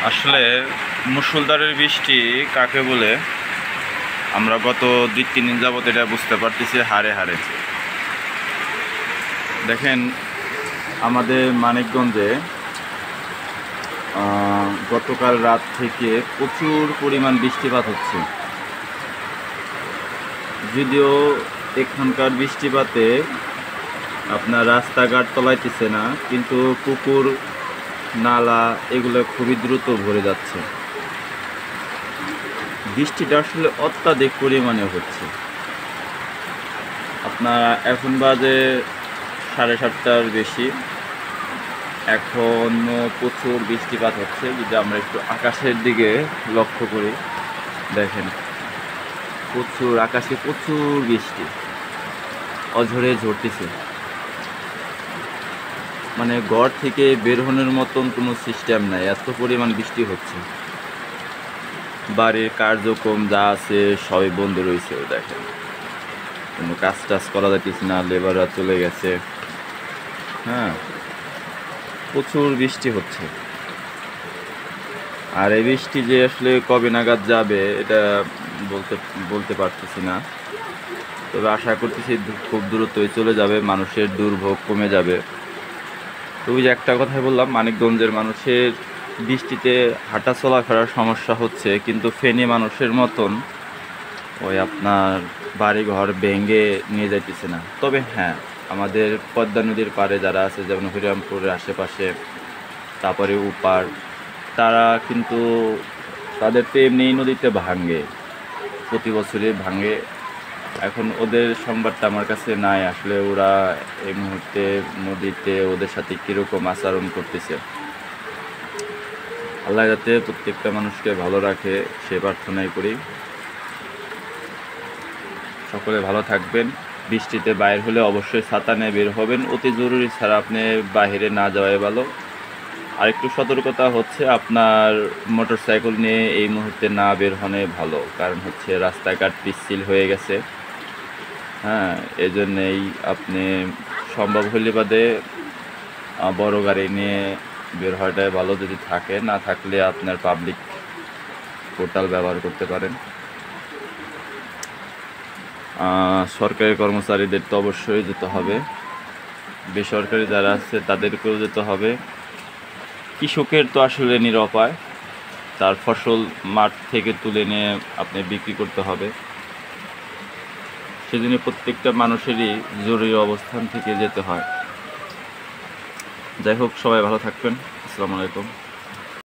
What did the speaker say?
আসলে মুষলধারের বৃষ্টি কাকে বলে আমরা গত 2-3 দিন যাবত এটা বুঝতে পারতেছি হারে হারে। দেখেন আমাদের মানিকগঞ্জে গতকাল রাত থেকে প্রচুর পরিমাণ বৃষ্টিপাত হচ্ছে। যদিও এখানকার বৃষ্টিপাতে আপনার রাস্তাঘাট তলাইতেছে না, কিন্তু পুকুর নালা এগুলো খুবই দ্রুত ভরে যাচ্ছে। বৃষ্টিটা আসলে অত্যাধিক পরিমাণে হচ্ছে। আপনার এখন বাজে 7:30টার বেশি, এখনও প্রচুর বৃষ্টিপাত হচ্ছে। যদি আমরা একটু আকাশের দিকে লক্ষ্য করি, দেখেন আকাশে প্রচুর বৃষ্টি অঝরে ঝরতেছে। মানে ঘর থেকে বের হওয়ার মতন কোনো সিস্টেম নাই, এত পরিমাণ বৃষ্টি হচ্ছে। বাড়ির কার্যক্রম যা আছে সবই বন্ধ রয়েছে। দেখেন কোনো কাজ টাজ করা যাইতেছে না, লেবাররা চলে গেছে। হ্যাঁ, প্রচুর বৃষ্টি হচ্ছে। আর এই বৃষ্টি যে আসলে কবে নাগাদ যাবে এটা বলতে পারতেছি না, তবে আশা করতেছি খুব দ্রুতই চলে যাবে, মানুষের দুর্ভোগ কমে যাবে। তো ওই যে একটা কথাই বললাম, মানিকগঞ্জের মানুষের বৃষ্টিতে হাঁটা চলাফেরার সমস্যা হচ্ছে, কিন্তু ফেনী মানুষের মতন ওই আপনার বাড়ি ঘর ভেঙে নিয়ে যাইতেছে না। তবে হ্যাঁ, আমাদের পদ্মা নদীর পাড়ে যারা আছে, যেমন হরিরামপুরের আশেপাশে, তারপরে উপার, তারা কিন্তু তাদের তো এমনি নদীতে ভাঙে, প্রতি বছরই ভাঙে। এখন ওদের সংবাদটা আমার কাছে নাই, আসলে ওরা এই মুহূর্তে নদীতে ওদের সাথে কীরকম আচরণ করতেছে। আল্লাহ যাতে প্রত্যেকটা মানুষকে ভালো রাখে সে প্রার্থনাই করি। সকলে ভালো থাকবেন। বৃষ্টিতে বাইরে হলে অবশ্যই ছাতা নিয়ে বের হবেন, অতি জরুরি ছাড়া আপনি বাইরে না যাওয়াই ভালো। আর একটু সতর্কতা হচ্ছে, আপনার মোটরসাইকেল নিয়ে এই মুহূর্তে না বের হনে ভালো, কারণ হচ্ছে রাস্তাঘাট পিচ্ছিল হয়ে গেছে। হ্যাঁ, এই জন্যেই আপনি সম্ভব হলে বাদে বড় গাড়ি নিয়ে বের হওয়াটাই ভালো। যদি থাকে, না থাকলে আপনার পাবলিক পোর্টাল ব্যবহার করতে পারেন। সরকারি কর্মচারীদের তো অবশ্যই যেতে হবে, বেসরকারি যারা আছে তাদেরকেও যেতে হবে। কৃষকের তো আসলে নিরুপায়, তার ফসল মাঠ থেকে তুলে নিয়ে আপনি বিক্রি করতে হবে। সেজন্য প্রত্যেকটা মানুষেরই জরুরি অবস্থান থেকে যেতে হয়। যাই হোক, সবাই ভালো থাকবেন। আসসালামু আলাইকুম।